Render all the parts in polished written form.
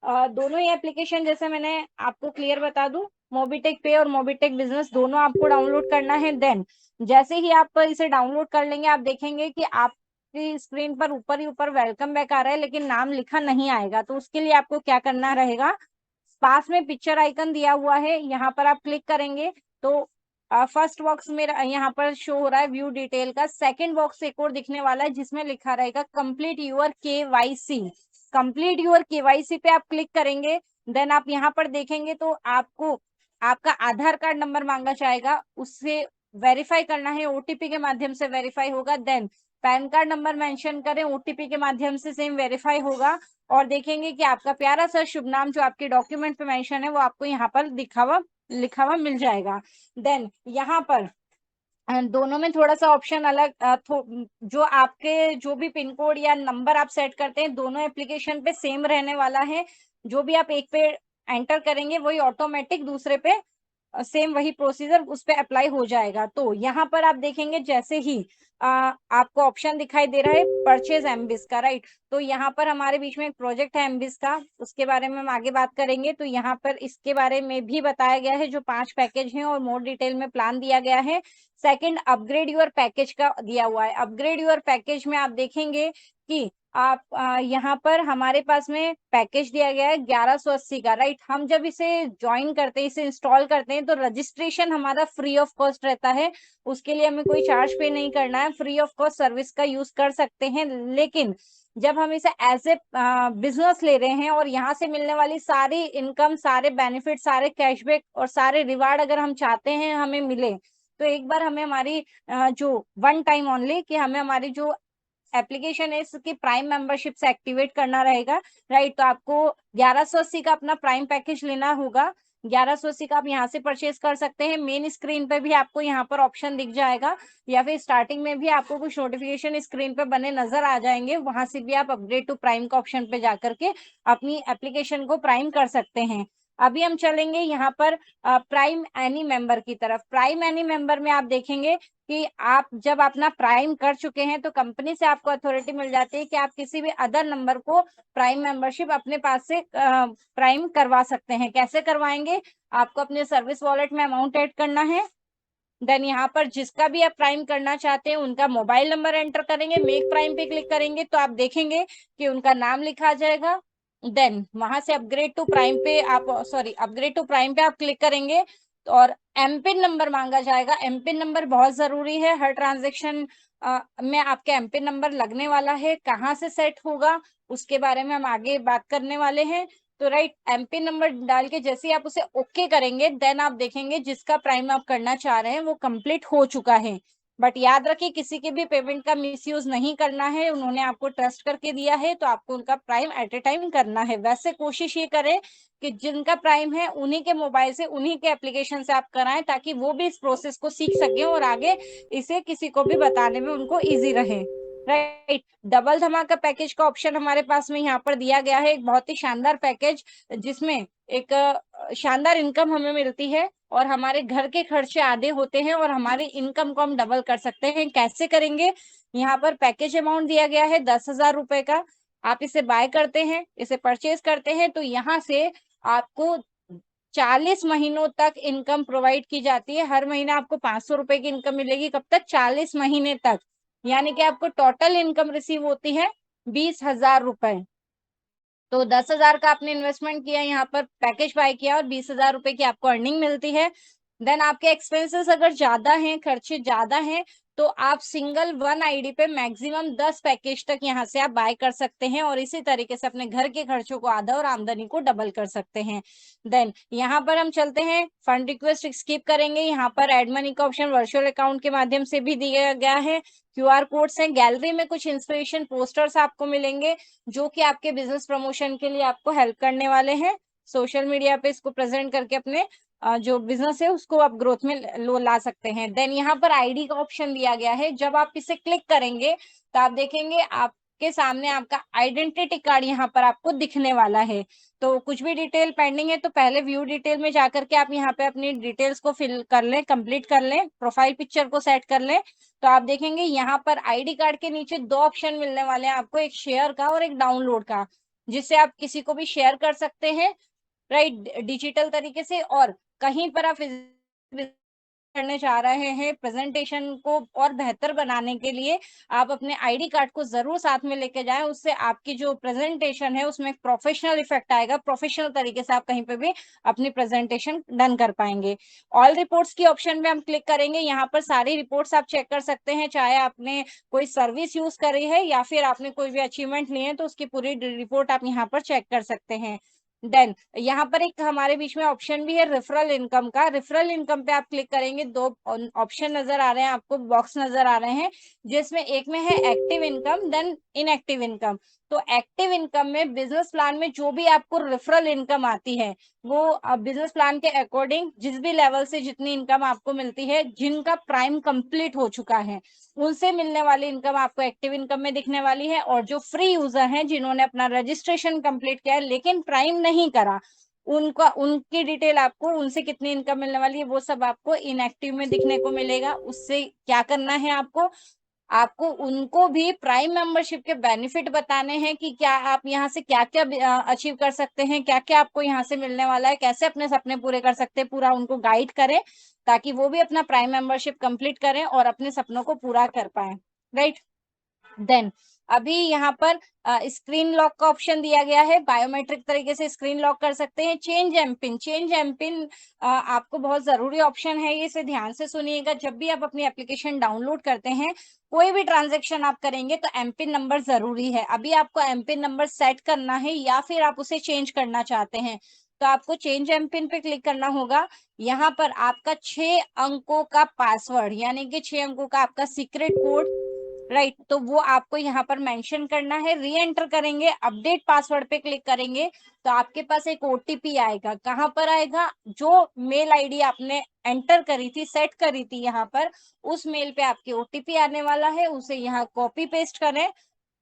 दोनों ही एप्लीकेशन जैसे मैंने आपको क्लियर बता दूं, मोबीटेक पे और मोबीटेक बिजनेस दोनों आपको डाउनलोड करना है। देन जैसे ही आप इसे डाउनलोड कर लेंगे, आप देखेंगे कि आपकी स्क्रीन पर ऊपर ही ऊपर वेलकम बैक आ रहा है, लेकिन नाम लिखा नहीं आएगा। तो उसके लिए आपको क्या करना रहेगा, पास में पिक्चर आइकन दिया हुआ है, यहाँ पर आप क्लिक करेंगे तो फर्स्ट बॉक्स में यहाँ पर शो हो रहा है व्यू डिटेल का। सेकंड बॉक्स एक और दिखने वाला है जिसमें लिखा रहेगा complete your KYC. Complete your KYC पे आप क्लिक करेंगे। देन आप यहाँ पर देखेंगे तो आपको आपका आधार कार्ड नंबर मांगा जाएगा, उससे वेरीफाई करना है, ओटीपी के माध्यम से वेरीफाई होगा। Then PAN card number mention करें, ओटीपी के माध्यम से सेम वेरीफाई होगा। और देखेंगे कि आपका प्यारा सा शुभ नाम जो आपके डॉक्यूमेंट पे मेंशन है वो आपको यहाँ पर लिखा हुआ मिल जाएगा। देन यहाँ पर दोनों में थोड़ा सा ऑप्शन अलग, जो आपके जो भी पिन कोड या नंबर आप सेट करते हैं दोनों एप्लीकेशन पे सेम रहने वाला है। जो भी आप एक पे एंटर करेंगे वही ऑटोमेटिक दूसरे पे सेम वही प्रोसीजर उस पे अप्लाई हो जाएगा। तो यहाँ पर आप देखेंगे जैसे ही आपको ऑप्शन दिखाई दे रहा है परचेज एमबिस का, राइट। तो यहाँ पर हमारे बीच में एक प्रोजेक्ट है एमबिस का, उसके बारे में हम आगे बात करेंगे। तो यहाँ पर इसके बारे में भी बताया गया है, जो 5 पैकेज हैं और मोर डिटेल में प्लान दिया गया है। सेकंड अपग्रेड योर पैकेज का दिया हुआ है। अपग्रेड योर पैकेज में आप देखेंगे कि आप यहाँ पर हमारे पास में पैकेज दिया गया है 1180 का, राइट। हम जब इसे ज्वाइन करते हैं, इसे इंस्टॉल करते हैं, तो रजिस्ट्रेशन हमारा फ्री ऑफ कॉस्ट रहता है। उसके लिए हमें कोई चार्ज पे नहीं करना है, फ्री ऑफ कॉस्ट सर्विस का यूज कर सकते हैं। लेकिन जब हम इसे एज ए बिजनेस ले रहे हैं और यहाँ से मिलने वाली सारी इनकम, सारे बेनिफिट, सारे कैशबैक और सारे रिवार्ड अगर हम चाहते हैं हमें मिले, तो एक बार हमें हमारी जो वन टाइम ओनली कि हमें हमारी जो एप्लीकेशन है इसकी प्राइम मेंबरशिप से एक्टिवेट करना रहेगा, राइट। तो आपको 1180 का अपना प्राइम पैकेज लेना होगा। 1180 का आप यहाँ से परचेज कर सकते हैं। मेन स्क्रीन पे भी आपको यहाँ पर ऑप्शन दिख जाएगा, या फिर स्टार्टिंग में भी आपको कुछ नोटिफिकेशन स्क्रीन पे बने नजर आ जाएंगे, वहां से भी आप अपग्रेड टू प्राइम का ऑप्शन पे जाकर के अपनी एप्लीकेशन को प्राइम कर सकते हैं। अभी हम चलेंगे यहाँ पर प्राइम एनी मेंबर की तरफ। प्राइम एनी मेंबर में आप देखेंगे कि आप जब अपना प्राइम कर चुके हैं तो कंपनी से आपको अथॉरिटी मिल जाती है कि आप किसी भी अदर नंबर को प्राइम मेंबरशिप अपने पास से प्राइम करवा सकते हैं। कैसे करवाएंगे, आपको अपने सर्विस वॉलेट में अमाउंट ऐड करना है। देन यहाँ पर जिसका भी आप प्राइम करना चाहते हैं उनका मोबाइल नंबर एंटर करेंगे, मेक प्राइम पे क्लिक करेंगे तो आप देखेंगे कि उनका नाम लिखा जाएगा। देन वहां से अपग्रेड टू प्राइम पे आप अपग्रेड टू प्राइम पे आप क्लिक करेंगे और एमपिन नंबर मांगा जाएगा। एमपिन नंबर बहुत जरूरी है, हर ट्रांजेक्शन में आपका एमपिन नंबर लगने वाला है। कहाँ से सेट होगा उसके बारे में हम आगे बात करने वाले हैं। तो राइट, एमपिन नंबर डाल के जैसे ही आप उसे ओके करेंगे, देन आप देखेंगे जिसका प्राइम आप करना चाह रहे हैं वो कंप्लीट हो चुका है। बट याद रखिए किसी के भी पेमेंट का मिसयूज नहीं करना है, उन्होंने आपको ट्रस्ट करके दिया है तो आपको उनका प्राइम एट ए टाइम करना है। वैसे कोशिश ये करें कि जिनका प्राइम है उन्हीं के मोबाइल से, उन्हीं के एप्लीकेशन से आप कराएं, ताकि वो भी इस प्रोसेस को सीख सके और आगे इसे किसी को भी बताने में उनको इजी रहे, राइट। डबल धमाका पैकेज का ऑप्शन हमारे पास में यहाँ पर दिया गया है, एक बहुत ही शानदार पैकेज जिसमें एक शानदार इनकम हमें मिलती है और हमारे घर के खर्चे आधे होते हैं और हमारी इनकम को हम डबल कर सकते हैं। कैसे करेंगे, यहाँ पर पैकेज अमाउंट दिया गया है 10,000 रुपए का। आप इसे बाय करते हैं, इसे परचेज करते हैं तो यहाँ से आपको 40 महीनों तक इनकम प्रोवाइड की जाती है। हर महीने आपको 500 रुपए की इनकम मिलेगी, कब तक, 40 महीने तक। यानी कि आपको टोटल इनकम रिसीव होती है 20,000 रुपए। तो 10,000 का आपने इन्वेस्टमेंट किया, यहाँ पर पैकेज बाय किया और 20,000 रुपए की आपको अर्निंग मिलती है। देन आपके एक्सपेंसेस अगर ज्यादा हैं, खर्चे ज्यादा हैं, तो आप सिंगल वन आईडी पे मैक्सिमम 10 पैकेज तक यहाँ से आप बाय कर सकते हैं और इसी तरीके से अपने घर के खर्चों को आधा और आमदनी को डबल कर सकते हैं। देन यहाँ पर हम चलते हैं, फंड रिक्वेस्ट स्किप करेंगे। यहाँ पर एड मनी का ऑप्शन वर्चुअल अकाउंट के माध्यम से भी दिया गया है। क्यूआर कोड्स हैं, गैलरी में कुछ इंस्पिरेशन पोस्टर्स आपको मिलेंगे जो कि आपके बिजनेस प्रमोशन के लिए आपको हेल्प करने वाले हैं। सोशल मीडिया पे इसको प्रेजेंट करके अपने जो बिजनेस है उसको आप ग्रोथ में ला सकते हैं। देन यहाँ पर आईडी का ऑप्शन दिया गया है, जब आप इसे क्लिक करेंगे तो आप देखेंगे आपके सामने आपका आइडेंटिटी कार्ड यहाँ पर आपको दिखने वाला है। तो कुछ भी डिटेल पेंडिंग है तो पहले व्यू डिटेल में जाकर के आप यहाँ पे अपनी डिटेल्स को फिल कर लें, कंप्लीट कर लें, प्रोफाइल पिक्चर को सेट कर लें। तो आप देखेंगे यहाँ पर आईडी कार्ड के नीचे 2 ऑप्शन मिलने वाले हैं आपको, एक शेयर का और एक डाउनलोड का। जिससे आप किसी को भी शेयर कर सकते हैं, राइट, डिजिटल तरीके से। और कहीं पर आप करने जा रहे हैं प्रेजेंटेशन को और बेहतर बनाने के लिए, आप अपने आईडी कार्ड को जरूर साथ में लेके जाएं। उससे आपकी जो प्रेजेंटेशन है उसमें एक प्रोफेशनल इफेक्ट आएगा, प्रोफेशनल तरीके से आप कहीं पे भी अपनी प्रेजेंटेशन डन कर पाएंगे। ऑल रिपोर्ट्स की ऑप्शन में हम क्लिक करेंगे, यहाँ पर सारी रिपोर्ट्स आप चेक कर सकते हैं, चाहे आपने कोई सर्विस यूज करी है या फिर आपने कोई भी अचीवमेंट लिए हैं, तो उसकी पूरी रिपोर्ट आप यहाँ पर चेक कर सकते हैं। देन यहाँ पर एक हमारे बीच में ऑप्शन भी है रेफरल इनकम का। रेफरल इनकम पे आप क्लिक करेंगे, दो ऑप्शन नजर आ रहे हैं आपको, बॉक्स नजर आ रहे हैं, जिसमें एक में है active income then inactive income. तो एक्टिव इनकम में बिजनेस प्लान में जो भी आपको रेफरल इनकम आती है, वो बिजनेस प्लान के अकॉर्डिंग जिस भी लेवल से जितनी इनकम आपको मिलती है, जिनका प्राइम कंप्लीट हो चुका है, उनसे मिलने वाली इनकम आपको एक्टिव इनकम में दिखने वाली है। और जो फ्री यूजर हैं, जिन्होंने अपना रजिस्ट्रेशन कंप्लीट किया है लेकिन प्राइम नहीं करा, उनका उनकी डिटेल आपको, उनसे कितनी इनकम मिलने वाली है, वो सब आपको इनएक्टिव में दिखने को मिलेगा। उससे क्या करना है आपको, आपको उनको भी प्राइम मेंबरशिप के बेनिफिट बताने हैं कि क्या आप यहाँ से क्या क्या अचीव कर सकते हैं, क्या क्या आपको यहाँ से मिलने वाला है, कैसे अपने सपने पूरे कर सकते हैं, पूरा उनको गाइड करें, ताकि वो भी अपना प्राइम मेंबरशिप कंप्लीट करें और अपने सपनों को पूरा कर पाए, राइट। देन अभी यहाँ पर स्क्रीन लॉक का ऑप्शन दिया गया है, बायोमेट्रिक तरीके से स्क्रीन लॉक कर सकते हैं। चेंज एमपिन, चेंज एमपिन आपको बहुत जरूरी ऑप्शन है, ये इसे ध्यान से सुनिएगा। जब भी आप अपनी एप्लीकेशन डाउनलोड करते हैं, कोई भी ट्रांजेक्शन आप करेंगे तो एमपिन नंबर जरूरी है। अभी आपको एमपिन नंबर सेट करना है या फिर आप उसे चेंज करना चाहते हैं, तो आपको चेंज एमपिन पे क्लिक करना होगा। यहाँ पर आपका 6 अंकों का पासवर्ड, यानी कि 6 अंकों का आपका सीक्रेट कोड, राइट, तो वो आपको यहाँ पर मेंशन करना है। री एंटर करेंगे, अपडेट पासवर्ड पे क्लिक करेंगे, तो आपके पास एक ओटीपी आएगा। कहाँ पर आएगा, जो मेल आईडी आपने एंटर करी थी, सेट करी थी यहाँ पर, उस मेल पे आपके ओटीपी आने वाला है, उसे यहाँ कॉपी पेस्ट करें,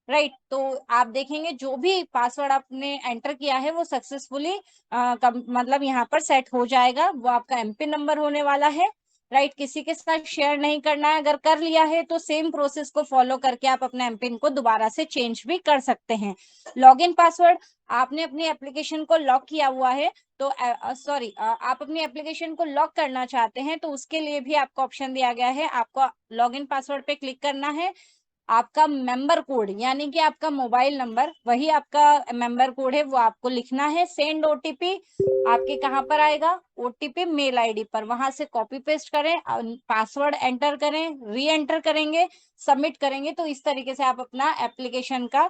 राइट। तो आप देखेंगे जो भी पासवर्ड आपने एंटर किया है वो सक्सेसफुली मतलब यहाँ पर सेट हो जाएगा, वो आपका एमपिन नंबर होने वाला है, राइट। किसी के साथ शेयर नहीं करना है, अगर कर लिया है तो सेम प्रोसेस को फॉलो करके आप अपने एमपिन को दोबारा से चेंज भी कर सकते हैं। लॉगिन पासवर्ड, आपने अपनी एप्लीकेशन को लॉक किया हुआ है, तो सॉरी, आप अपनी एप्लीकेशन को लॉक करना चाहते हैं, तो उसके लिए भी आपको ऑप्शन दिया गया है। आपको लॉगिन पासवर्ड पे क्लिक करना है, आपका मेंबर कोड यानी कि आपका मोबाइल नंबर, वही आपका मेंबर कोड है, वो आपको लिखना है। सेंड ओटीपी आपके कहाँ पर आएगा, ओटीपी मेल आईडी पर, वहां से कॉपी पेस्ट करें, पासवर्ड एंटर करें, री एंटर करेंगे, सबमिट करेंगे, तो इस तरीके से आप अपना एप्लीकेशन का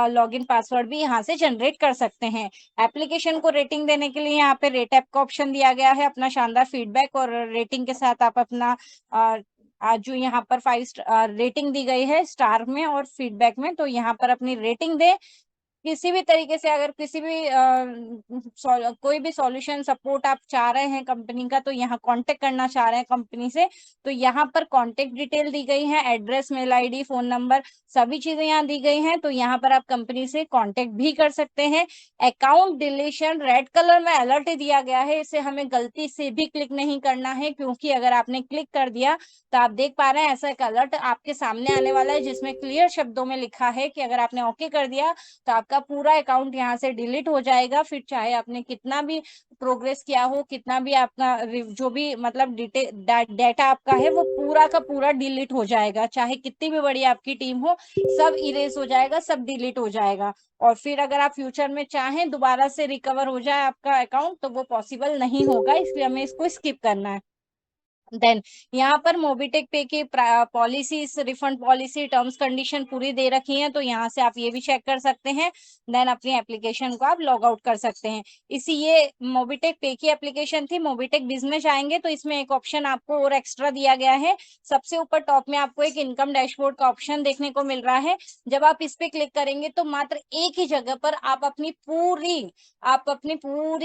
लॉगिन पासवर्ड भी यहाँ से जनरेट कर सकते हैं। एप्लीकेशन को रेटिंग देने के लिए यहाँ पे रेट ऐप का ऑप्शन दिया गया है। अपना शानदार फीडबैक और रेटिंग के साथ आप अपना आज जो यहाँ पर 5 रेटिंग दी गई है स्टार में और फीडबैक में, तो यहाँ पर अपनी रेटिंग दे। किसी भी तरीके से अगर किसी भी कोई भी सॉल्यूशन सपोर्ट आप चाह रहे हैं कंपनी का, तो यहाँ कांटेक्ट करना चाह रहे हैं कंपनी से, तो यहाँ पर कांटेक्ट डिटेल दी गई है, address, mail ID, phone number, सभी चीजें यहाँ दी गई हैं, तो यहाँ पर आप कंपनी से कांटेक्ट भी कर सकते हैं। अकाउंट डिलीशन रेड कलर में अलर्ट दिया गया है, इसे हमें गलती से भी क्लिक नहीं करना है, क्योंकि अगर आपने क्लिक कर दिया तो आप देख पा रहे हैं ऐसा एक अलर्ट आपके सामने आने वाला है, जिसमें क्लियर शब्दों में लिखा है कि अगर आपने ओके कर दिया तो आपका पूरा अकाउंट यहाँ से डिलीट हो जाएगा। फिर चाहे आपने कितना भी प्रोग्रेस किया हो, कितना भी आपका जो भी मतलब डेटा आपका है, वो पूरा का पूरा डिलीट हो जाएगा, चाहे कितनी भी बड़ी आपकी टीम हो, सब इरेज हो जाएगा, सब डिलीट हो जाएगा। और फिर अगर आप फ्यूचर में चाहें दोबारा से रिकवर हो जाए आपका अकाउंट, तो वो पॉसिबल नहीं होगा, इसलिए हमें इसको स्किप करना है। देन यहाँ पर मोबिटेक पे की policies, refund policy, terms condition पूरी दे रखी है, तो यहाँ से आप ये भी चेक कर सकते हैं। देन अपनी एप्लीकेशन को आप लॉग आउट कर सकते हैं। इसी ये मोबिटेक पे की एप्लीकेशन थी। मोबिटेक बिजनेस जाएंगे तो इसमें एक ऑप्शन आपको और एक्स्ट्रा दिया गया है। सबसे ऊपर टॉप में आपको एक इनकम डैशबोर्ड का ऑप्शन देखने को मिल रहा है। जब आप इस पे क्लिक करेंगे तो मात्र एक ही जगह पर आप अपनी पूरी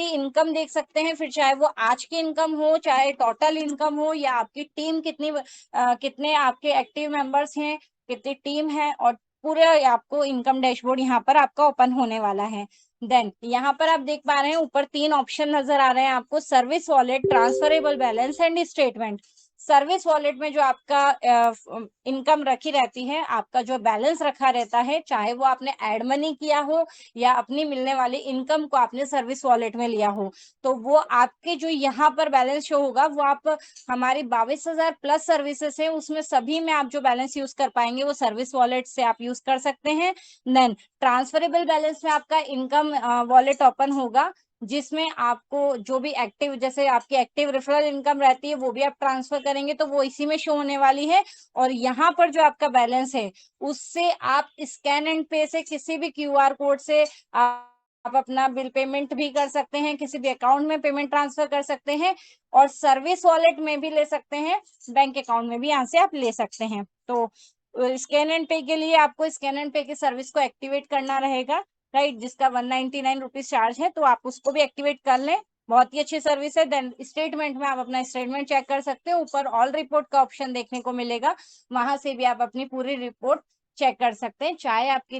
इनकम देख सकते हैं, फिर चाहे वो आज की इनकम हो, चाहे टोटल इनकम हो, या आपकी टीम कितने आपके एक्टिव मेंबर्स हैं, कितनी टीम है, और पूरे आपको इनकम डैशबोर्ड यहाँ पर आपका ओपन होने वाला है। देन यहाँ पर आप देख पा रहे हैं ऊपर 3 ऑप्शन नजर आ रहे हैं आपको, service wallet, transferable balance and statement. Service wallet में जो आपका इनकम रखी रहती है, आपका जो बैलेंस रखा रहता है, चाहे वो आपने एड मनी किया हो या अपनी मिलने वाली इनकम को आपने सर्विस वॉलेट में लिया हो, तो वो आपके जो यहाँ पर बैलेंस शो होगा वो आप हमारी 22,000 प्लस सर्विसेज है, उसमें सभी में आप जो बैलेंस यूज कर पाएंगे वो सर्विस वॉलेट से आप यूज कर सकते हैं। देन ट्रांसफरेबल बैलेंस में आपका इनकम वॉलेट ओपन होगा, जिसमें आपको जो भी एक्टिव, जैसे आपकी एक्टिव रेफरल इनकम रहती है वो भी आप ट्रांसफर करेंगे तो वो इसी में शो होने वाली है। और यहाँ पर जो आपका बैलेंस है उससे आप स्कैन एंड पे से किसी भी क्यूआर कोड से आप अपना बिल पेमेंट भी कर सकते हैं, किसी भी अकाउंट में पेमेंट ट्रांसफर कर सकते हैं, और सर्विस वॉलेट में भी ले सकते हैं, बैंक अकाउंट में भी यहाँ से आप ले सकते हैं। तो स्कैन एंड पे के लिए आपको स्कैन एंड पे की सर्विस को एक्टिवेट करना रहेगा, राइट, जिसका 199 रुपीज चार्ज है, तो आप उसको भी एक्टिवेट कर लें। बहुत ही अच्छी सर्विस है। देन स्टेटमेंट में आप अपना स्टेटमेंट चेक कर सकते हो, ऊपर ऑल रिपोर्ट का ऑप्शन देखने को मिलेगा, वहां से भी आप अपनी पूरी रिपोर्ट चेक कर सकते हैं, चाहे आपकी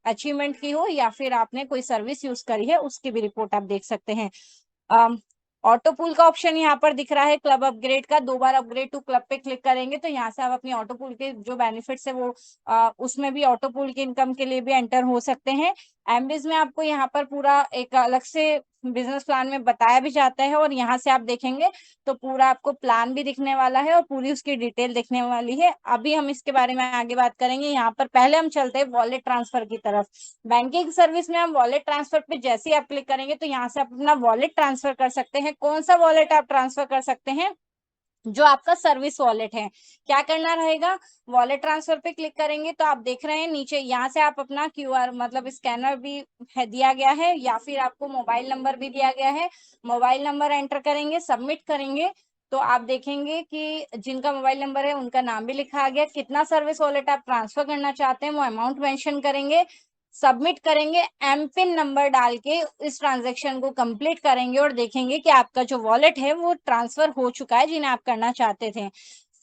अचीवमेंट की हो या फिर आपने कोई सर्विस यूज करी है उसकी भी रिपोर्ट आप देख सकते हैं। ऑटो पूल का ऑप्शन यहाँ पर दिख रहा है, क्लब अपग्रेड का, 2 बार अपग्रेड टू क्लब पे क्लिक करेंगे तो यहाँ से आप अपनी ऑटो पूल के जो बेनिफिट्स है वो उसमें भी ऑटो पूल की इनकम के लिए भी एंटर हो सकते हैं। एमबीज में आपको यहाँ पर पूरा एक अलग से बिजनेस प्लान में बताया भी जाता है, और यहाँ से आप देखेंगे तो पूरा आपको प्लान भी दिखने वाला है और पूरी उसकी डिटेल दिखने वाली है। अभी हम इसके बारे में आगे बात करेंगे, यहाँ पर पहले हम चलते हैं वॉलेट ट्रांसफर की तरफ। बैंकिंग सर्विस में हम वॉलेट ट्रांसफर पे जैसे ही आप क्लिक करेंगे तो यहाँ से आप अपना वॉलेट ट्रांसफर कर सकते हैं। कौन सा वॉलेट आप ट्रांसफर कर सकते हैं? जो आपका सर्विस वॉलेट है। क्या करना रहेगा? वॉलेट ट्रांसफर पे क्लिक करेंगे तो आप देख रहे हैं नीचे यहाँ से आप अपना क्यूआर मतलब स्कैनर भी है दिया गया है, या फिर आपको मोबाइल नंबर भी दिया गया है। मोबाइल नंबर एंटर करेंगे, सबमिट करेंगे तो आप देखेंगे कि जिनका मोबाइल नंबर है उनका नाम भी लिखा आ गया। कितना सर्विस वॉलेट आप ट्रांसफर करना चाहते हैं वो अमाउंट मेंशन करेंगे, सबमिट करेंगे, एम पिन नंबर डाल के इस ट्रांजेक्शन को कंप्लीट करेंगे और देखेंगे कि आपका जो वॉलेट है वो ट्रांसफर हो चुका है जिन्हें आप करना चाहते थे।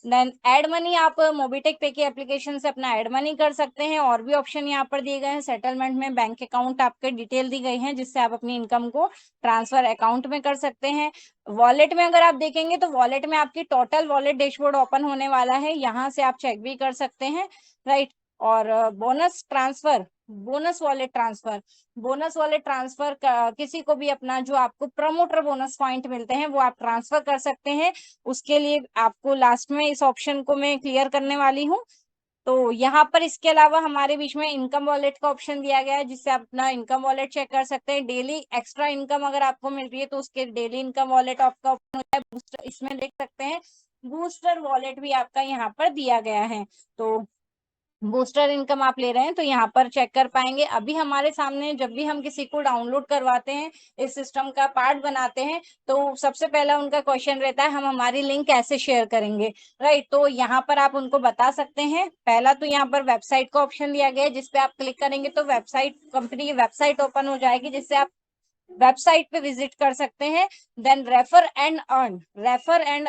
देन एड मनी, आप मोबीटेक पे की एप्लीकेशन से अपना एड मनी कर सकते हैं। और भी ऑप्शन यहाँ पर दिए गए हैं। सेटलमेंट में बैंक अकाउंट आपके डिटेल दी गई है जिससे आप अपनी इनकम को ट्रांसफर अकाउंट में कर सकते हैं। वॉलेट में अगर आप देखेंगे तो वॉलेट में आपकी टोटल वॉलेट डैशबोर्ड ओपन होने वाला है, यहाँ से आप चेक भी कर सकते हैं, राइट। और bonus transfer, bonus wallet transfer किसी को भी अपना जो आपको प्रमोटर बोनस पॉइंट मिलते हैं वो आप ट्रांसफर कर सकते हैं। उसके लिए आपको लास्ट में इस ऑप्शन को मैं क्लियर करने वाली हूँ। तो यहाँ पर इसके अलावा हमारे बीच में इनकम वॉलेट का ऑप्शन दिया गया है जिससे आप अपना इनकम वॉलेट चेक कर सकते हैं। डेली एक्स्ट्रा इनकम अगर आपको मिल रही है तो उसके डेली इनकम वॉलेट आपका ओपन होता है। बूस्टर इसमें देख सकते हैं, बूस्टर वॉलेट भी आपका यहाँ पर दिया गया है। तो बूस्टर इनकम आप ले रहे हैं तो यहाँ पर चेक कर पाएंगे। अभी हमारे सामने जब भी हम किसी को डाउनलोड करवाते हैं, इस सिस्टम का पार्ट बनाते हैं, तो सबसे पहला उनका क्वेश्चन रहता है हम हमारी लिंक कैसे शेयर करेंगे, राइट। तो यहाँ पर आप उनको बता सकते हैं। पहला तो यहाँ पर वेबसाइट का ऑप्शन दिया गया है, जिसपे आप क्लिक करेंगे तो वेबसाइट, कंपनी की वेबसाइट ओपन हो जाएगी जिससे आप वेबसाइट पे विजिट कर सकते हैं। देन रेफर एंड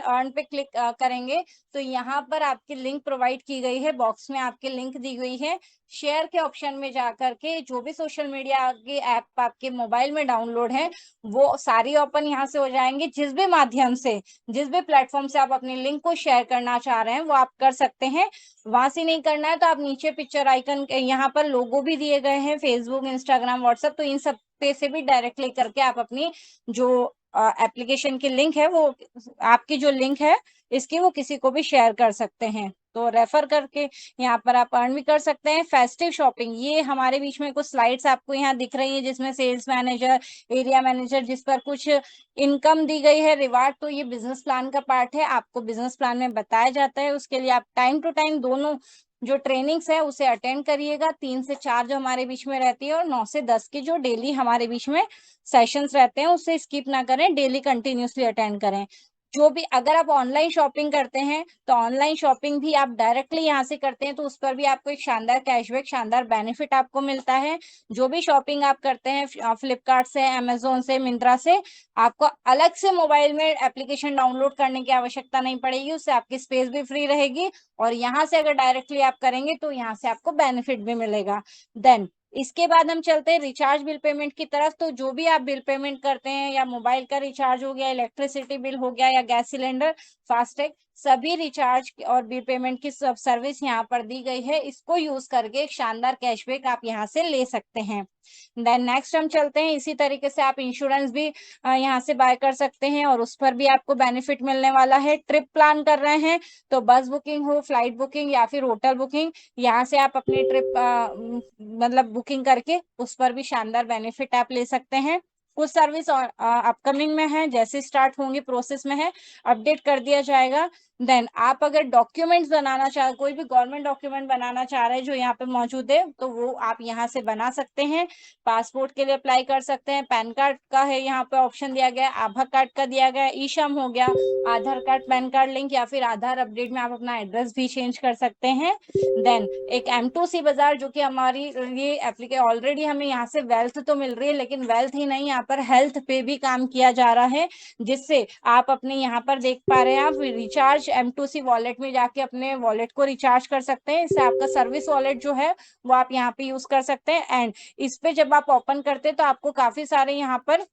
अर्न पे क्लिक करेंगे तो यहाँ पर आपकी लिंक प्रोवाइड की गई है, बॉक्स में आपकी लिंक दी गई है। शेयर के ऑप्शन में जाकर के जो भी सोशल मीडिया के ऐप आपके मोबाइल में डाउनलोड है वो सारी ओपन यहाँ से हो जाएंगे। जिस भी माध्यम से, जिस भी प्लेटफॉर्म से आप अपनी लिंक को शेयर करना चाह रहे हैं वो आप कर सकते हैं। वहां से नहीं करना है तो आप नीचे पिक्चर आइकन, यहाँ पर लोगो भी दिए गए हैं, फेसबुक, इंस्टाग्राम, व्हाट्सएप, तो इन सब पे से भी डायरेक्टली करके आप अपनी जो एप्लीकेशन की लिंक है वो, आपकी जो लिंक है इसकी, वो किसी को भी शेयर कर सकते हैं। तो रेफर करके यहाँ पर आप अर्न भी कर सकते हैं। फेस्टिव शॉपिंग, ये हमारे बीच में कुछ स्लाइड्स आपको यहाँ दिख रही है जिसमें सेल्स मैनेजर, एरिया मैनेजर, जिस पर कुछ इनकम दी गई है, रिवार्ड। तो ये बिजनेस प्लान का पार्ट है, आपको बिजनेस प्लान में बताया जाता है। उसके लिए आप टाइम टू टाइम दोनों जो ट्रेनिंग्स है उसे अटेंड करिएगा। 3 से 4 जो हमारे बीच में रहती है और 9 से 10 की जो डेली हमारे बीच में सेशंस रहते हैं उसे स्किप ना करें, डेली कंटिन्यूसली अटेंड करें। जो भी, अगर आप ऑनलाइन शॉपिंग करते हैं तो ऑनलाइन शॉपिंग भी आप डायरेक्टली यहाँ से करते हैं तो उस पर भी आपको एक शानदार कैशबैक, शानदार बेनिफिट आपको मिलता है। जो भी शॉपिंग आप करते हैं फ्लिपकार्ट से, अमेजोन से, मिंत्रा से, आपको अलग से मोबाइल में एप्लीकेशन डाउनलोड करने की आवश्यकता नहीं पड़ेगी, उससे आपकी स्पेस भी फ्री रहेगी। और यहाँ से अगर डायरेक्टली आप करेंगे तो यहाँ से आपको बेनिफिट भी मिलेगा। देन इसके बाद हम चलते हैं रिचार्ज बिल पेमेंट की तरफ। तो जो भी आप बिल पेमेंट करते हैं, या मोबाइल का रिचार्ज हो गया, इलेक्ट्रिसिटी बिल हो गया, या गैस सिलेंडर, फास्टैग, सभी रिचार्ज और बिल पेमेंट की सब सर्विस यहाँ पर दी गई है। इसको यूज करके एक शानदार कैशबैक आप यहाँ से ले सकते हैं। देन नेक्स्ट हम चलते हैं, इसी तरीके से आप इंश्योरेंस भी यहाँ से बाय कर सकते हैं और उस पर भी आपको बेनिफिट मिलने वाला है। ट्रिप प्लान कर रहे हैं तो बस बुकिंग हो, फ्लाइट बुकिंग या फिर होटल बुकिंग, यहाँ से आप अपनी ट्रिप मतलब बुकिंग करके उस पर भी शानदार बेनिफिट आप ले सकते हैं। कुछ सर्विस अपकमिंग में है, जैसे स्टार्ट होंगे प्रोसेस में है, अपडेट कर दिया जाएगा। देन आप अगर डॉक्यूमेंट्स बनाना चाह, कोई भी गवर्नमेंट डॉक्यूमेंट बनाना चाह रहे हैं जो यहाँ पे मौजूद है, तो वो आप यहाँ से बना सकते हैं। पासपोर्ट के लिए अप्लाई कर सकते हैं, पैन कार्ड का है यहाँ पे ऑप्शन दिया गया है, आधार कार्ड का दिया गया है, ई श्रम हो गया, आधार कार्ड पैन कार्ड लिंक या फिर आधार अपडेट में आप अपना एड्रेस भी चेंज कर सकते हैं। देन एक M2C बाजार जो कि हमारी ये एप्लीके ऑलरेडी हमें यहाँ से वेल्थ तो मिल रही है, लेकिन वेल्थ ही नहीं, यहाँ पर हेल्थ पे भी काम किया जा रहा है, जिससे आप अपने यहाँ पर देख पा रहे हैं आप रिचार्ज M2C वॉलेट में जाके अपने वॉलेट को रिचार्ज कर सकते हैं। इससे आपका सर्विस वॉलेट जो है वो आप यहाँ पे यूज कर सकते हैं। एंड इस पे जब आप ओपन करते हैं तो आपको काफी सारे यहाँ पर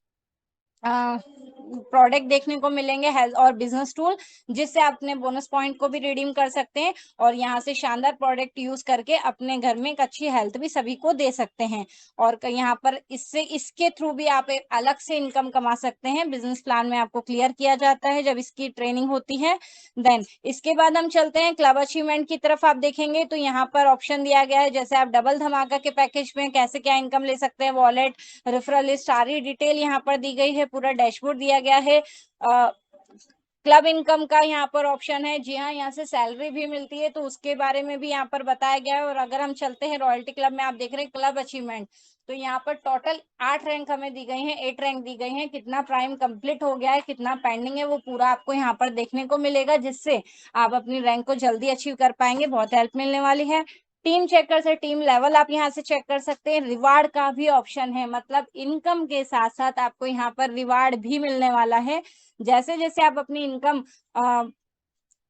प्रोडक्ट देखने को मिलेंगे, हेल्थ और बिजनेस टूल, जिससे आप अपने बोनस पॉइंट को भी रिडीम कर सकते हैं और यहाँ से शानदार प्रोडक्ट यूज करके अपने घर में एक अच्छी हेल्थ भी सभी को दे सकते हैं। और यहाँ पर इससे इसके थ्रू भी आप एक अलग से इनकम कमा सकते हैं। बिजनेस प्लान में आपको क्लियर किया जाता है जब इसकी ट्रेनिंग होती है। देन इसके बाद हम चलते हैं क्लब अचीवमेंट की तरफ। आप देखेंगे तो यहाँ पर ऑप्शन दिया गया है, जैसे आप डबल धमाका के पैकेज में कैसे क्या इनकम ले सकते हैं, वॉलेट, रेफरल लिस्ट, सारी डिटेल यहाँ पर दी गई है, पूरा डैशबोर्ड दिया गया है। क्लब इनकम का यहाँ पर ऑप्शन है, जी हाँ, यहाँ से सैलरी भी मिलती है तो उसके बारे में भी यहाँ पर बताया गया है। और अगर हम चलते हैं रॉयल्टी क्लब में, आप देख रहे हैं क्लब अचीवमेंट, तो यहाँ पर टोटल 8 रैंक हमें दी गई हैं, 8 रैंक दी गई हैं। कितना प्राइम कंप्लीट हो गया है, कितना पेंडिंग है, वो पूरा आपको यहाँ पर देखने को मिलेगा, जिससे आप अपनी रैंक को जल्दी अचीव कर पाएंगे, बहुत हेल्प मिलने वाली है। टीम चेकर से टीम लेवल आप यहाँ से चेक कर सकते हैं। रिवार्ड का भी ऑप्शन है, मतलब इनकम के साथ साथ आपको यहाँ पर रिवार्ड भी मिलने वाला है। जैसे जैसे आप अपनी इनकम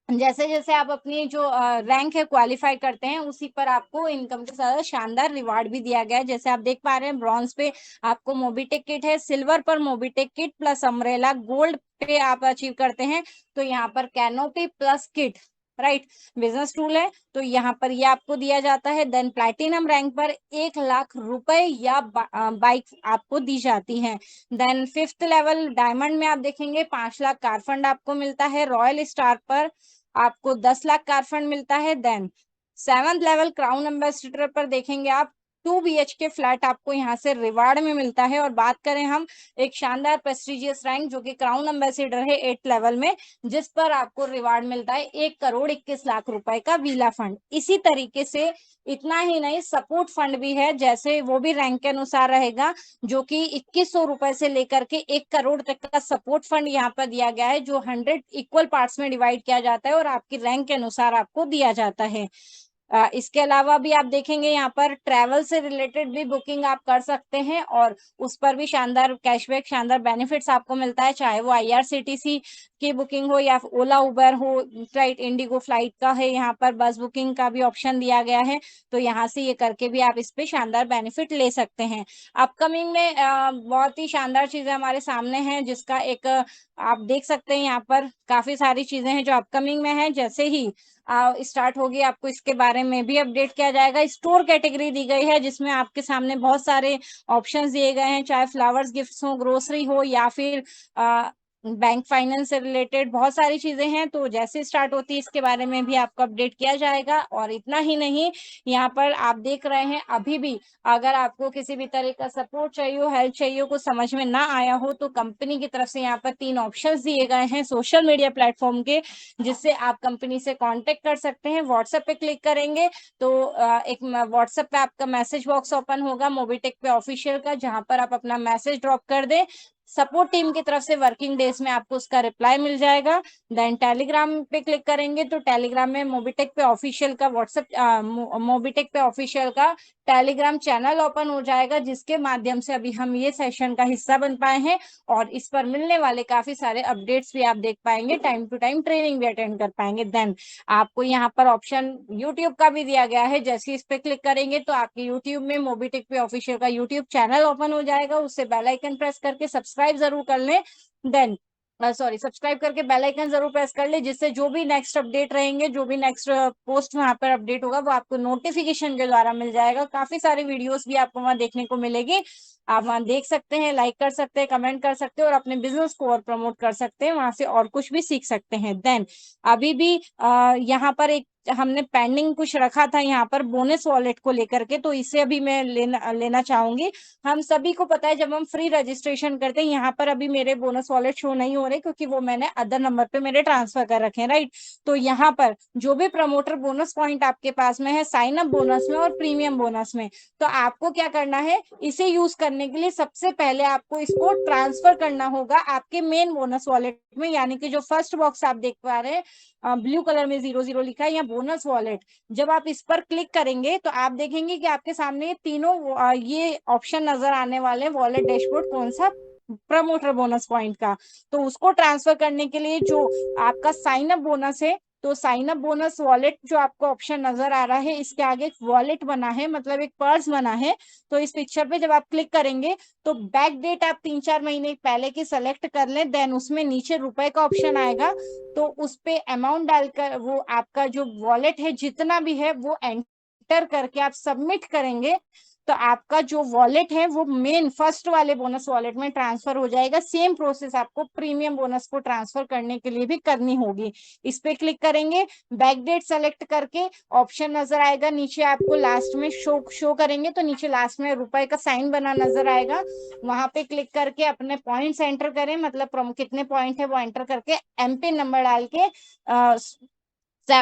जैसे जैसे आप अपनी जो रैंक है क्वालिफाई करते हैं, उसी पर आपको इनकम के साथ शानदार रिवार्ड भी दिया गया है। जैसे आप देख पा रहे हैं, ब्रॉन्ज पे आपको मोबीटेक किट है, सिल्वर पर Mobitech kit plus umbrella, gold पे आप अचीव करते हैं तो यहाँ पर canopy plus kit, right, business tool है तो यहाँ पर ये आपको दिया जाता है। देन प्लैटिनम रैंक पर 1 लाख रुपए या बाइक आपको दी जाती है। देन 5th लेवल डायमंड में आप देखेंगे 5 लाख कार फंड आपको मिलता है। रॉयल स्टार पर आपको 10 लाख कार फंड मिलता है। Then 7th level crown ambassador पर देखेंगे आप 2 BHK फ्लैट आपको यहाँ से रिवार्ड में मिलता है। और बात करें हम एक शानदार प्रेस्टिजियस रैंक जो कि क्राउन एम्बेसडर है 8th लेवल में, जिस पर आपको रिवार्ड मिलता है 1 करोड़ 21 लाख रुपए का वीला फंड। इसी तरीके से इतना ही नहीं, सपोर्ट फंड भी है, जैसे वो भी रैंक के अनुसार रहेगा, जो कि 2100 रुपए से लेकर के 1 करोड़ तक का सपोर्ट फंड यहाँ पर दिया गया है, जो 100 इक्वल पार्ट्स में डिवाइड किया जाता है और आपकी रैंक के अनुसार आपको दिया जाता है। इसके अलावा भी आप देखेंगे यहाँ पर ट्रैवल से रिलेटेड भी बुकिंग आप कर सकते हैं और उस पर भी शानदार कैशबैक, शानदार बेनिफिट्स आपको मिलता है, चाहे वो IRCTC की बुकिंग हो या ओला उबर हो, राइट, इंडिगो फ्लाइट का है, यहाँ पर बस बुकिंग का भी ऑप्शन दिया गया है, तो यहाँ से ये करके भी आप इस पे शानदार बेनिफिट ले सकते हैं। अपकमिंग में बहुत ही शानदार चीजें हमारे सामने हैं, जिसका एक आप देख सकते हैं, यहाँ पर काफी सारी चीजें हैं जो अपकमिंग में है। जैसे ही स्टार्ट होगी आपको इसके बारे में भी अपडेट किया जाएगा। स्टोर कैटेगरी दी गई है जिसमें आपके सामने बहुत सारे ऑप्शंस दिए गए हैं, चाहे फ्लावर्स गिफ्ट्स हो, ग्रोसरी हो या फिर बैंक फाइनेंस से रिलेटेड बहुत सारी चीजें हैं। तो जैसे स्टार्ट होती है इसके बारे में भी आपको अपडेट किया जाएगा। और इतना ही नहीं, यहाँ पर आप देख रहे हैं अभी भी अगर आपको किसी भी तरह का सपोर्ट चाहिए हो, हेल्प चाहिए हो, कुछ समझ में ना आया हो, तो कंपनी की तरफ से यहाँ पर 3 ऑप्शंस दिए गए हैं सोशल मीडिया प्लेटफॉर्म के, जिससे आप कंपनी से कांटेक्ट कर सकते हैं। व्हाट्सएप पे क्लिक करेंगे तो एक व्हाट्सएप पे आपका मैसेज बॉक्स ओपन होगा मोबीटेक पे ऑफिशियल का, जहां पर आप अपना मैसेज ड्रॉप कर दें, सपोर्ट टीम की तरफ से वर्किंग डेज में आपको उसका रिप्लाई मिल जाएगा। देन टेलीग्राम पे क्लिक करेंगे तो टेलीग्राम में मोबीटेक पे ऑफिशियल का मोबीटेक पे ऑफिशियल का टेलीग्राम चैनल ओपन हो जाएगा, जिसके माध्यम से अभी हम ये सेशन का हिस्सा बन पाए हैं और इस पर मिलने वाले काफी सारे अपडेट्स भी आप देख पाएंगे, टाइम टू टाइम ट्रेनिंग भी अटेंड कर पाएंगे। देन आपको यहाँ पर ऑप्शन यूट्यूब का भी दिया गया है, जैसे इस पे क्लिक करेंगे तो आपके यूट्यूब में मोबीटेक पे ऑफिशियल का यूट्यूब चैनल ओपन हो जाएगा, उससे बेल आइकन प्रेस करके सब्सक्राइब जरूर कर लें। देन सॉरी सब्सक्राइब करके बेल आइकन जरूर प्रेस कर ले, जिससे जो भी नेक्स्ट अपडेट रहेंगे, जो भी नेक्स्ट पोस्ट वहां पर अपडेट होगा वो आपको नोटिफिकेशन के द्वारा मिल जाएगा। काफी सारी वीडियोस भी आपको वहां देखने को मिलेगी, आप वहां देख सकते हैं, लाइक कर सकते हैं, कमेंट कर सकते हैं और अपने बिजनेस को और प्रमोट कर सकते हैं, वहां से और कुछ भी सीख सकते हैं। देन अभी भी यहाँ पर एक हमने पेंडिंग कुछ रखा था यहाँ पर बोनस वॉलेट को लेकर के, तो इसे अभी मैं लेना चाहूंगी। हम सभी को पता है जब हम फ्री रजिस्ट्रेशन करते हैं, यहाँ पर अभी मेरे बोनस वॉलेट शो नहीं हो रहे क्योंकि वो मैंने अदर नंबर पे मेरे ट्रांसफर कर रखे हैं, राइट। तो यहाँ पर जो भी प्रमोटर बोनस पॉइंट आपके पास में है, साइन अप बोनस में और प्रीमियम बोनस में, तो आपको क्या करना है, इसे यूज करने के लिए सबसे पहले आपको इसको ट्रांसफर करना होगा आपके मेन बोनस वॉलेट में, यानी कि जो फर्स्ट बॉक्स आप देख पा रहे हैं ब्लू कलर में 00 लिखा है या बोनस वॉलेट, जब आप इस पर क्लिक करेंगे तो आप देखेंगे कि आपके सामने ये तीनों ये ऑप्शन नजर आने वाले हैं, वॉलेट डैशबोर्ड कौन सा, प्रमोटर बोनस पॉइंट का। तो उसको ट्रांसफर करने के लिए जो आपका साइन अप बोनस है, तो साइन अप बोनस वॉलेट जो आपको ऑप्शन नजर आ रहा है, इसके आगे एक वॉलेट बना है, मतलब एक पर्स बना है। तो इस पिक्चर पे जब आप क्लिक करेंगे तो बैक डेट आप 3-4 महीने पहले की सेलेक्ट कर लें, देन उसमें नीचे रुपए का ऑप्शन आएगा, तो उस पे अमाउंट डालकर वो आपका जो वॉलेट है जितना भी है वो एंटर करके आप सबमिट करेंगे, तो आपका जो वॉलेट है वो मेन फर्स्ट वाले बोनस वॉलेट में ट्रांसफर हो जाएगा। सेम प्रोसेस आपको प्रीमियम बोनस को ट्रांसफर करने के लिए भी करनी होगी। इस पे क्लिक करेंगे, बैक डेट सेलेक्ट करके ऑप्शन नजर आएगा नीचे, आपको लास्ट में शो करेंगे, तो नीचे लास्ट में रुपए का साइन बना नजर आएगा, वहां पे क्लिक करके अपने पॉइंट्स एंटर करें, मतलब कितने पॉइंट है वो एंटर करके एमपिन नंबर डाल के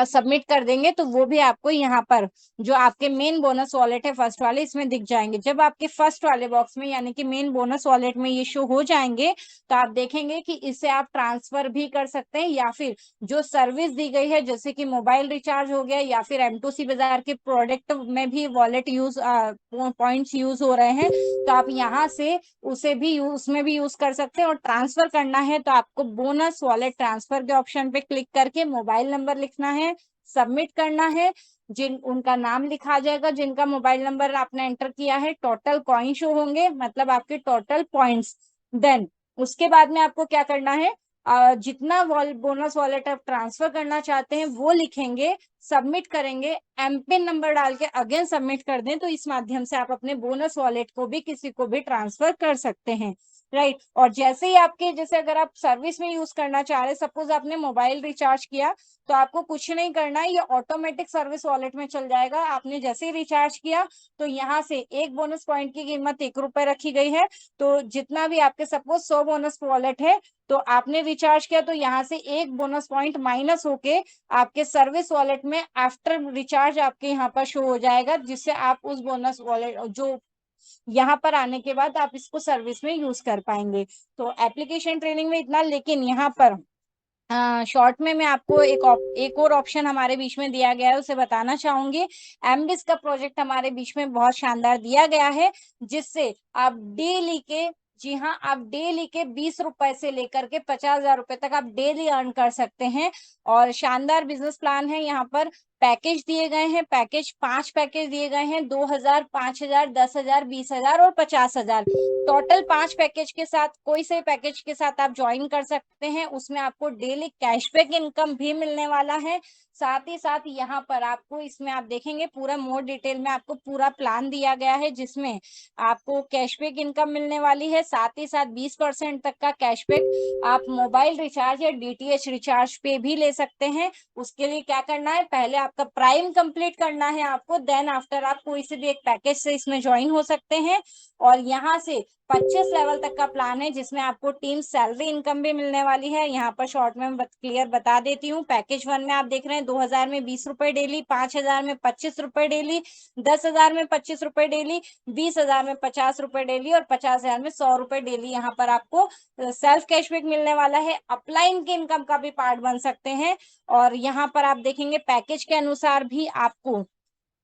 सबमिट कर देंगे, तो वो भी आपको यहाँ पर जो आपके मेन बोनस वॉलेट है फर्स्ट वाले, इसमें दिख जाएंगे। जब आपके फर्स्ट वाले बॉक्स में यानी कि मेन बोनस वॉलेट में ये शो हो जाएंगे, तो आप देखेंगे कि इसे आप ट्रांसफर भी कर सकते हैं, या फिर जो सर्विस दी गई है जैसे कि मोबाइल रिचार्ज हो गया, या फिर M2C बाजार के प्रोडक्ट में भी वॉलेट यूज पॉइंट्स यूज हो रहे हैं, तो आप यहाँ से उसे भी उसमें भी यूज कर सकते हैं। और ट्रांसफर करना है तो आपको बोनस वॉलेट ट्रांसफर के ऑप्शन पे क्लिक करके मोबाइल नंबर लिखना है, सबमिट करना है, जिन उनका नाम लिखा जाएगा, जिनका मोबाइल नंबर आपने एंटर किया है, टोटल कॉइन शो होंगे, मतलब आपके टोटल पॉइंट्स। देन उसके बाद में आपको क्या करना है, जितना बोनस वॉलेट आप ट्रांसफर करना चाहते हैं वो लिखेंगे, सबमिट करेंगे, एमपिन नंबर डाल के अगेन सबमिट कर दें, तो इस माध्यम से आप अपने बोनस वॉलेट को भी किसी को भी ट्रांसफर कर सकते हैं, राइट। और जैसे ही आपके, जैसे अगर आप सर्विस में यूज करना चाह रहे, सपोज आपने मोबाइल रिचार्ज किया, तो आपको कुछ नहीं करना है, ये ऑटोमेटिक सर्विस वॉलेट में चल जाएगा। आपने जैसे ही रिचार्ज किया तो यहाँ से एक बोनस पॉइंट की कीमत 1 रुपए रखी गई है, तो जितना भी आपके सपोज 100 बोनस वॉलेट है, तो आपने रिचार्ज किया तो यहाँ से एक बोनस पॉइंट माइनस होके आपके सर्विस वॉलेट में आफ्टर रिचार्ज आपके यहाँ पर शो हो जाएगा, जिससे आप उस बोनस वॉलेट जो यहाँ पर आने के बाद आप इसको सर्विस में यूज कर पाएंगे। तो एप्लीकेशन ट्रेनिंग में इतना, लेकिन यहाँ पर शॉर्ट में मैं आपको एक और ऑप्शन हमारे बीच में दिया गया है, उसे बताना चाहूंगी। एमबिस का प्रोजेक्ट हमारे बीच में बहुत शानदार दिया गया है, जिससे आप डेली के, जी हाँ, आप डेली के 20 रुपए से लेकर के 50,000 रुपए तक आप डेली अर्न कर सकते हैं। और शानदार बिजनेस प्लान है, यहाँ पर पैकेज दिए गए हैं, 5 पैकेज दिए गए हैं, 2,000, 5,000, 10,000, 20,000 और 50,000। टोटल 5 पैकेज के साथ, कोई से पैकेज के साथ आप ज्वाइन कर सकते हैं, उसमें आपको डेली कैशबैक इनकम भी मिलने वाला है। साथ ही साथ यहाँ पर आपको, इसमें आप देखेंगे पूरा मोर डिटेल में आपको पूरा प्लान दिया गया है, जिसमें आपको कैशबैक इनकम मिलने वाली है, साथ ही साथ 20% तक का कैशबैक आप मोबाइल रिचार्ज या DTH रिचार्ज पे भी ले सकते हैं। उसके लिए क्या करना है, पहले आपका प्राइम कंप्लीट करना है आपको, देन आफ्टर आप कोई से भी एक पैकेज से इसमें ज्वाइन हो सकते हैं। और यहाँ से 25 लेवल तक का प्लान है, जिसमें आपको टीम सैलरी इनकम भी मिलने वाली है। यहाँ पर शॉर्ट में क्लियर बता देती हूँ। पैकेज 1 में आप देख रहे हैं 2,000 में 20 रुपए डेली, 5,000 में 25 रुपए डेली, 10,000 में 25 रुपए डेली, 20,000 में 50 रुपए डेली और 50,000 में 100 रुपए डेली यहाँ पर आपको सेल्फ कैशबैक मिलने वाला है। अपलाइन के इनकम का भी पार्ट बन सकते हैं। और यहाँ पर आप देखेंगे पैकेज के अनुसार भी आपको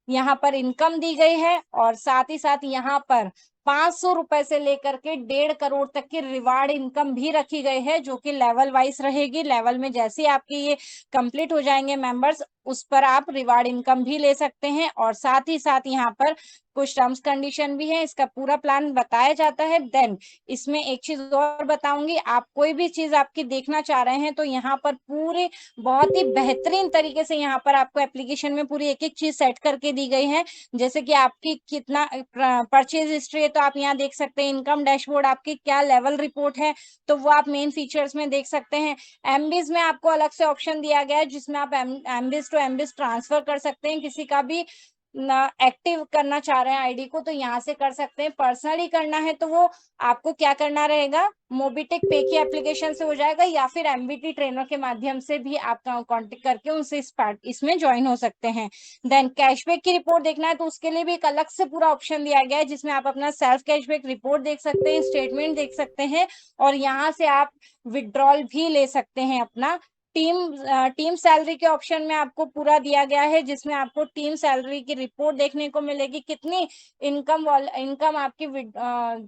यहाँ पर इनकम दी गई है, और साथ ही साथ यहाँ पर 500 रुपए से लेकर के 1.5 करोड़ तक की रिवार्ड इनकम भी रखी गई है, जो कि लेवल वाइज रहेगी। लेवल में जैसे ही आपके ये कंप्लीट हो जाएंगे मेंबर्स, उस पर आप रिवार्ड इनकम भी ले सकते हैं। और साथ ही साथ यहाँ पर कुछ टर्म्स कंडीशन भी है, इसका पूरा प्लान बताया जाता है। देन इसमें एक चीज और बताऊंगी, आप कोई भी चीज आपकी देखना चाह रहे हैं तो यहाँ पर पूरे बहुत ही बेहतरीन तरीके से यहाँ पर आपको एप्लीकेशन में पूरी एक एक चीज सेट करके दी गई है। जैसे कि आपकी कितना परचेज हिस्ट्री है तो आप यहाँ देख सकते हैं, इनकम डैशबोर्ड आपकी क्या लेवल रिपोर्ट है तो वो आप मेन फीचर्स में देख सकते हैं। एमबीज में आपको अलग से ऑप्शन दिया गया है जिसमें आप एमबीज टू एमबीज ट्रांसफर कर सकते हैं, किसी का भी ना एक्टिव करना चाह रहे हैं आईडी को तो यहाँ से कर सकते हैं। पर्सनली करना है तो वो आपको क्या करना रहेगा, मोबिटेक पे की एप्लीकेशन से हो जाएगा या फिर एमबीटी ट्रेनर के माध्यम से भी आप कांटेक्ट करके उनसे इसमें ज्वाइन हो सकते हैं। देन कैशबैक की रिपोर्ट देखना है तो उसके लिए भी एक अलग से पूरा ऑप्शन दिया गया है जिसमें आप अपना सेल्फ कैशबैक रिपोर्ट देख सकते हैं, स्टेटमेंट देख सकते हैं और यहाँ से आप विड्रॉल भी ले सकते हैं अपना। टीम सैलरी के ऑप्शन में आपको पूरा दिया गया है जिसमें आपको टीम सैलरी की रिपोर्ट देखने को मिलेगी, कितनी इनकम आपकी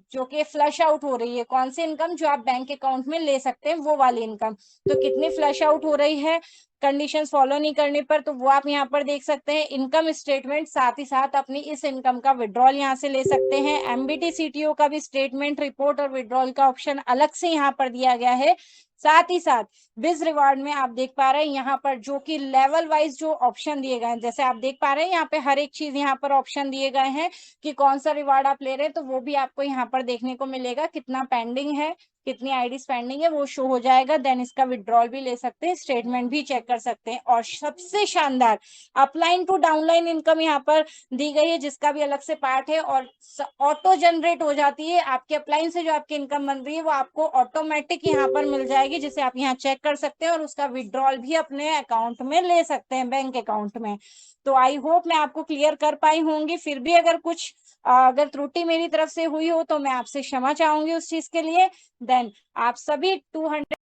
जो कि फ्लश आउट हो रही है, कौन सी इनकम जो आप बैंक अकाउंट में ले सकते हैं वो वाली इनकम, तो कितनी फ्लश आउट हो रही है कंडीशंस फॉलो नहीं करने पर, तो वो आप यहाँ पर देख सकते हैं। इनकम स्टेटमेंट, साथ ही साथ अपनी इस इनकम का विड्रॉल यहाँ से ले सकते हैं। एमबीटी सीटीओ का भी स्टेटमेंट रिपोर्ट और विड्रॉल का ऑप्शन अलग से यहाँ पर दिया गया है। साथ ही साथ बिज रिवार्ड में आप देख पा रहे हैं यहाँ पर जो कि लेवल वाइज जो ऑप्शन दिए गए हैं, जैसे आप देख पा रहे हैं यहाँ पे हर एक चीज यहाँ पर ऑप्शन दिए गए हैं कि कौन सा रिवार्ड आप ले रहे हैं, तो वो भी आपको यहाँ पर देखने को मिलेगा, कितना पेंडिंग है, कितनी आईडी पेंडिंग है वो शो हो जाएगा। देन इसका विड्रॉल भी ले सकते हैं, स्टेटमेंट भी चेक कर सकते हैं। और सबसे शानदार अपलाइन टू डाउनलाइन इनकम यहाँ पर दी गई है जिसका भी अलग से पार्ट है और ऑटो जनरेट हो जाती है, आपके अपलाइन से जो आपकी इनकम बन रही है वो आपको ऑटोमेटिक यहाँ पर मिल जाएगी जिसे आप यहाँ चेक कर सकते हैं और उसका विड्रॉल भी अपने अकाउंट में ले सकते हैं, बैंक अकाउंट में। तो आई होप मैं आपको क्लियर कर पाई होंगी, फिर भी अगर कुछ अगर त्रुटि मेरी तरफ से हुई हो तो मैं आपसे क्षमा चाहूंगी उस चीज के लिए। देन आप सभी 200